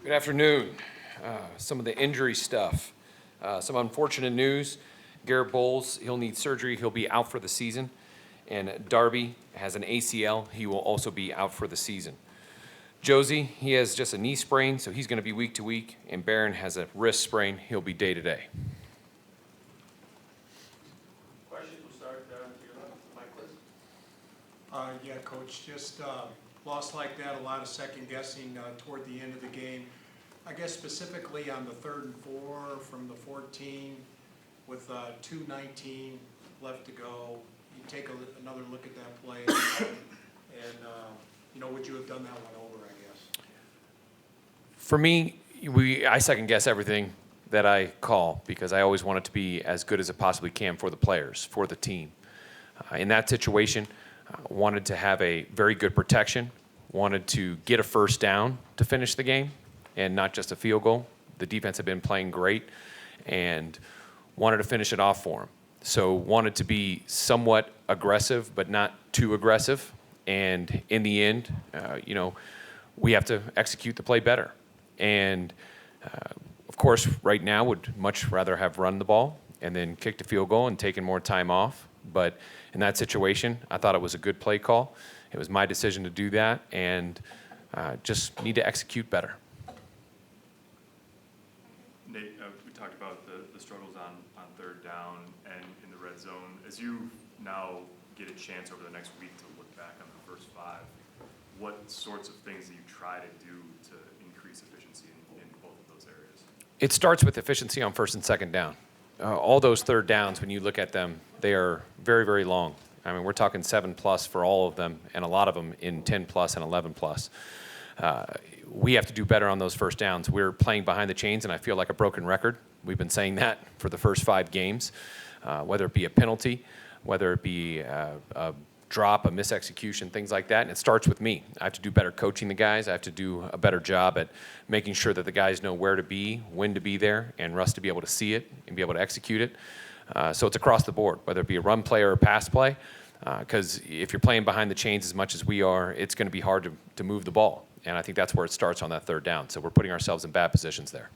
Good afternoon. Some of the injury stuff. Some unfortunate news. Garrett Bowles, he'll need surgery. He'll be out for the season. And Darby has an ACL. He will also be out for the season. Josie, he has just a knee sprain, so he's going to be week to week. And Barron has a wrist sprain. He'll be day to day. Questions, we'll start to your left. Mike, please. Yeah, Coach, just loss like that, a lot of second guessing toward the end of the game. I guess specifically on the 3rd and 4 from the 14 with 2:19 left to go. You take another look at that play and would you have done that one over, I guess? For me, I second guess everything that I call because I always want it to be as good as it possibly can for the players, for the team. In that situation, wanted to have a very good protection, wanted to get a first down to finish the game and not just a field goal. The defense had been playing great and wanted to finish it off for them. So wanted to be somewhat aggressive but not too aggressive. And in the end, we have to execute the play better. And, of course, right now would much rather have run the ball and then kicked a field goal and taken more time off. But in that situation, I thought it was a good play call. It was my decision to do that, and just need to execute better. Nate, we talked about the struggles on third down and in the red zone. As you now get a chance over the next week to look back on the first 5, what sorts of things do you try to do to increase efficiency in both of those areas? It starts with efficiency on first and second down. All those third downs, when you look at them, they are very, very long. I mean, we're talking 7+ for all of them, and a lot of them in 10+ and 11+. We have to do better on those first downs. We're playing behind the chains, and I feel like a broken record. We've been saying that for the first 5 games, whether it be a penalty, whether it be a drop, a misexecution, things like that. And it starts with me. I have to do better coaching the guys. I have to do a better job at making sure that the guys know where to be, when to be there, and Russ to be able to see it and be able to execute it. So it's across the board, whether it be a run play or a pass play, because if you're playing behind the chains as much as we are, it's going to be hard to move the ball. And I think that's where it starts on that third down. So we're putting ourselves in bad positions there.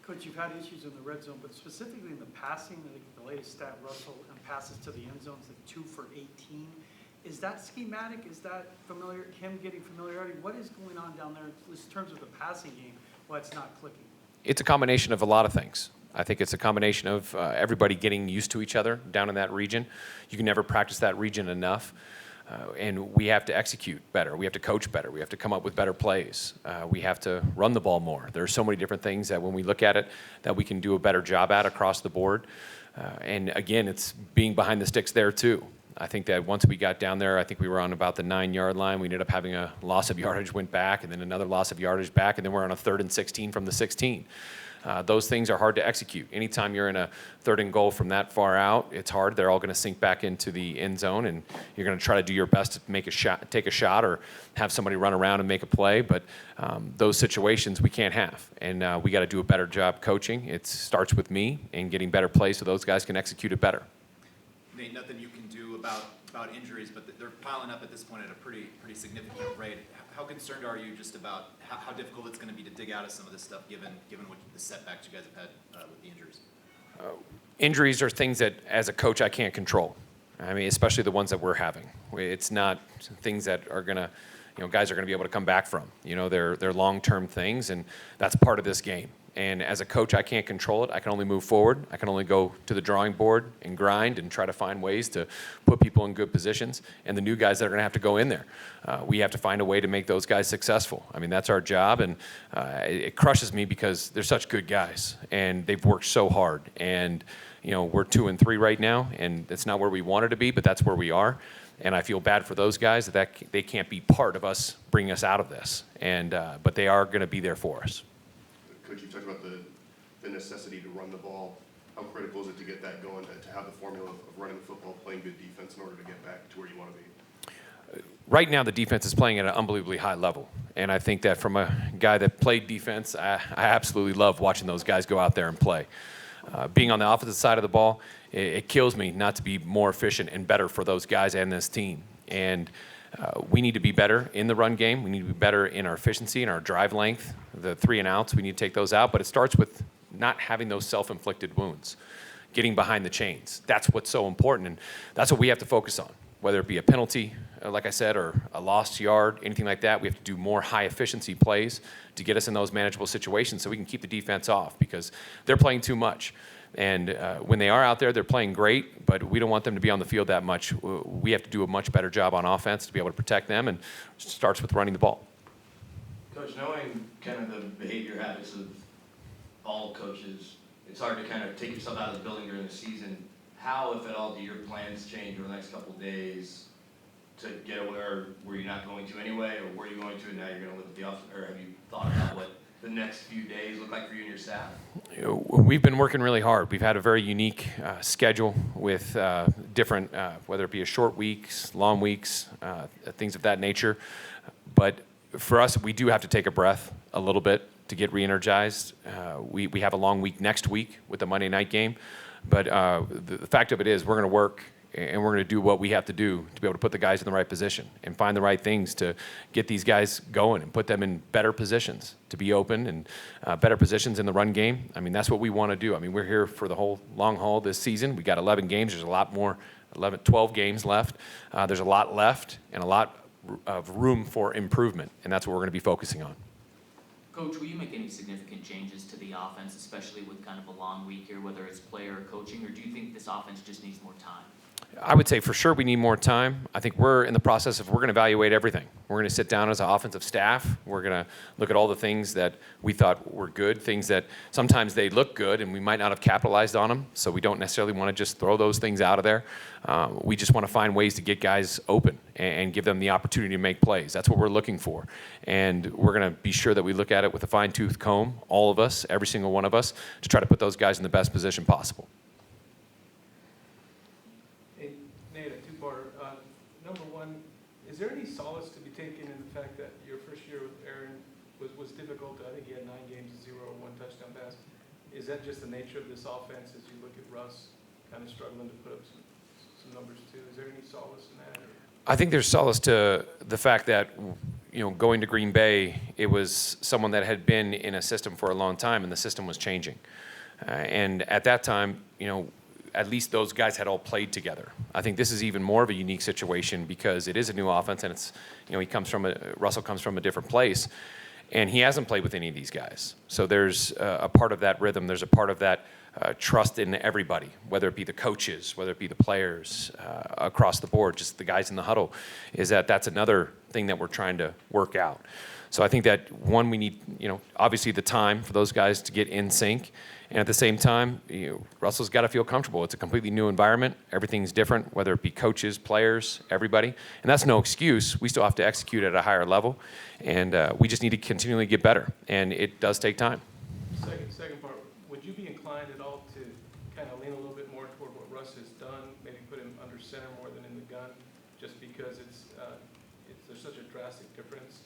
Coach, you've had issues in the red zone, but specifically in the passing, I think the latest stat, Russell, and passes to the end zone is like 2 for 18. Is that schematic? Is that familiar? Him getting familiarity? What is going on down there in terms of the passing game? Why it's not clicking? It's a combination of a lot of things. I think it's a combination of everybody getting used to each other down in that region. You can never practice that region enough. And we have to execute better. We have to coach better. We have to come up with better plays. We have to run the ball more. There are so many different things that when we look at it that we can do a better job at across the board. And again, it's being behind the sticks there too. I think that once we got down there, I think we were on about the 9-yard line. We ended up having a loss of yardage, went back, and then another loss of yardage back, and then we're on a 3rd and 16 from the 16. Those things are hard to execute. Anytime you're in a 3rd and goal from that far out, it's hard. They're all going to sink back into the end zone, and you're going to try to do your best to make a shot, take a shot, or have somebody run around and make a play. But those situations we can't have, and we got to do a better job coaching. It starts with me and getting better plays so those guys can execute it better. Nate, nothing you can do about injuries, but they're piling up at this point at a pretty significant rate. How concerned are you just about how difficult it's going to be to dig out of some of this stuff, given what the setbacks you guys have had with the injuries? Injuries are things that, as a coach, I can't control. I mean, especially the ones that we're having. It's not things that are going to, guys are going to be able to come back from. They're long-term things, and that's part of this game. And as a coach, I can't control it. I can only move forward. I can only go to the drawing board and grind and try to find ways to put people in good positions. And the new guys that are going to have to go in there, we have to find a way to make those guys successful. I mean, that's our job, and it crushes me because they're such good guys, and they've worked so hard. And, we're 2-3 right now, and it's not where we wanted to be, but that's where we are. And I feel bad for those guys that they can't be part of us bringing us out of this. And but they are going to be there for us. Coach, you talked about the necessity to run the ball. How critical is it to get that going, to have the formula of running the football, playing good defense in order to get back to where you want to be? Right now, the defense is playing at an unbelievably high level. And I think that from a guy that played defense, I absolutely love watching those guys go out there and play. Being on the opposite side of the ball, it kills me not to be more efficient and better for those guys and this team. And We need to be better in the run game. We need to be better in our efficiency and our drive length. The 3 and outs, we need to take those out. But it starts with not having those self-inflicted wounds, getting behind the chains. That's what's so important, and that's what we have to focus on. Whether it be a penalty, like I said, or a lost yard, anything like that, we have to do more high-efficiency plays to get us in those manageable situations so we can keep the defense off, because they're playing too much. And when they are out there, they're playing great, but we don't want them to be on the field that much. We have to do a much better job on offense to be able to protect them, and it starts with running the ball. Coach, knowing kind of the behavior habits of all coaches, it's hard to kind of take yourself out of the building during the season. How, if at all, do your plans change over the next couple of days to get aware where you're not going to anyway, or where you're going to and now you're going to look at the offense, or have you thought about what the next few days look like for you and your staff? We've been working really hard. We've had a very unique schedule with different, whether it be a short weeks, long weeks, things of that nature. But for us, we do have to take a breath a little bit to get re-energized. We have a long week next week with the Monday night game. But the fact of it is, we're going to work and we're going to do what we have to do to be able to put the guys in the right position and find the right things to get these guys going and put them in better positions to be open and better positions in the run game. I mean, that's what we want to do. I mean, we're here for the whole long haul this season. We got 11 games. There's a lot more, 12 games left. There's a lot left and a lot of room for improvement, and that's what we're going to be focusing on. Coach, will you make any significant changes to the offense, especially with kind of a long week here, whether it's player or coaching, or do you think this offense just needs more time? I would say for sure we need more time. I think we're in the process of, we're going to evaluate everything. We're going to sit down as an offensive staff. We're going to look at all the things that we thought were good, things that sometimes they look good and we might not have capitalized on them, so we don't necessarily want to just throw those things out of there. We just want to find ways to get guys open and give them the opportunity to make plays. That's what we're looking for. And we're going to be sure that we look at it with a fine-tooth comb, all of us, every single one of us, to try to put those guys in the best position possible. Nate, a two-parter. Number one, is there any solace to be taken in the fact that your first year with Aaron was difficult? I think he had 9 games, 0, 1 touchdown pass. Is that just the nature of this offense as you look at Russ kind of struggling to put up some numbers too? Is there any solace in that? Or? I think there's solace to the fact that, going to Green Bay, it was someone that had been in a system for a long time, and the system was changing. And at that time, at least those guys had all played together. I think this is even more of a unique situation because it is a new offense, and it's, Russell comes from a different place, and he hasn't played with any of these guys. So there's a part of that rhythm, there's a part of that trust in everybody, whether it be the coaches, whether it be the players, across the board, just the guys in the huddle, that's another thing that we're trying to work out. So I think that, one, we need, obviously the time for those guys to get in sync. And at the same time, Russell's got to feel comfortable. It's a completely new environment. Everything's different, whether it be coaches, players, everybody. And that's no excuse. We still have to execute at a higher level. And we just need to continually get better. And it does take time. Second part, would you be inclined at all to kind of lean a little bit more toward what Russ has done, maybe put him under center more than in the gun, just because there's such a drastic difference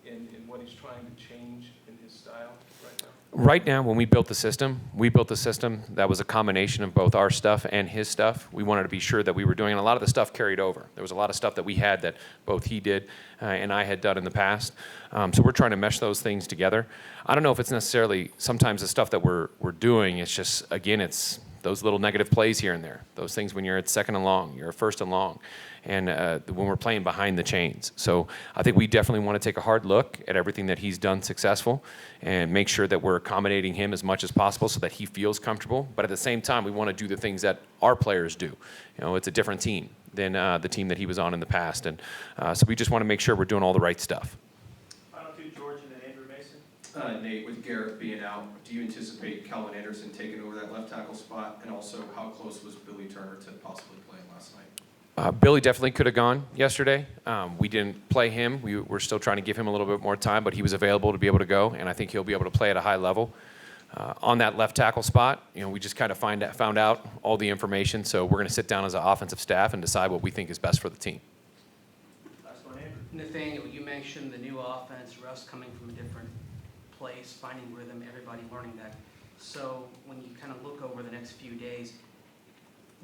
in what he's trying to change in his style right now? Right now, when we built the system that was a combination of both our stuff and his stuff. We wanted to be sure that we were doing, and a lot of the stuff carried over. There was a lot of stuff that we had that both he did and I had done in the past. So we're trying to mesh those things together. I don't know if it's necessarily sometimes the stuff that we're doing. It's just, again, it's those little negative plays here and there. Those things when you're at second and long, you're first and long, and when we're playing behind the chains. So I think we definitely want to take a hard look at everything that he's done successful and make sure that we're accommodating him as much as possible so that he feels comfortable. But at the same time, we want to do the things that our players do. It's a different team than the team that he was on in the past. And so we just want to make sure we're doing all the right stuff. Final two, George and then Andrew Mason. Nate, with Garrett being out, do you anticipate Kelvin Anderson taking over that left tackle spot? And also, how close was Billy Turner to possibly playing last night? Billy definitely could have gone yesterday. We didn't play him. We're still trying to give him a little bit more time, but he was available to be able to go, and I think he'll be able to play at a high level. On that left tackle spot, we just kind of found out all the information, so we're going to sit down as an offensive staff and decide what we think is best for the team. Last one, Andrew. Nathaniel, you mentioned the new offense, Russ coming from a different place, finding rhythm, everybody learning that. So when you kind of look over the next few days,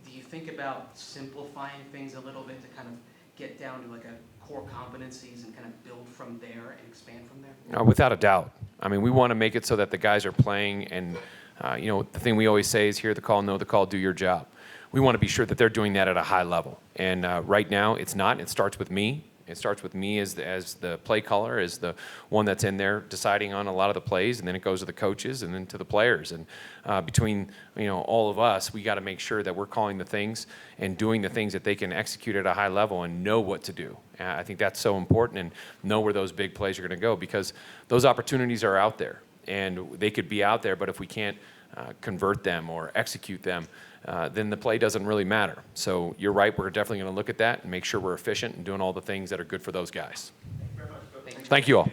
do you think about simplifying things a little bit to kind of get down to like a core competencies and kind of build from there and expand from there? Without a doubt. I mean, we want to make it so that the guys are playing, and the thing we always say is hear the call, know the call, do your job. We want to be sure that they're doing that at a high level. And right now, it's not. It starts with me. It starts with me as the play caller, as the one that's in there deciding on a lot of the plays, and then it goes to the coaches and then to the players. And between all of us, we got to make sure that we're calling the things and doing the things that they can execute at a high level and know what to do. I think that's so important, and know where those big plays are going to go, because those opportunities are out there, and they could be out there, but if we can't convert them or execute them, then the play doesn't really matter. So you're right, we're definitely going to look at that and make sure we're efficient and doing all the things that are good for those guys. Thank you all.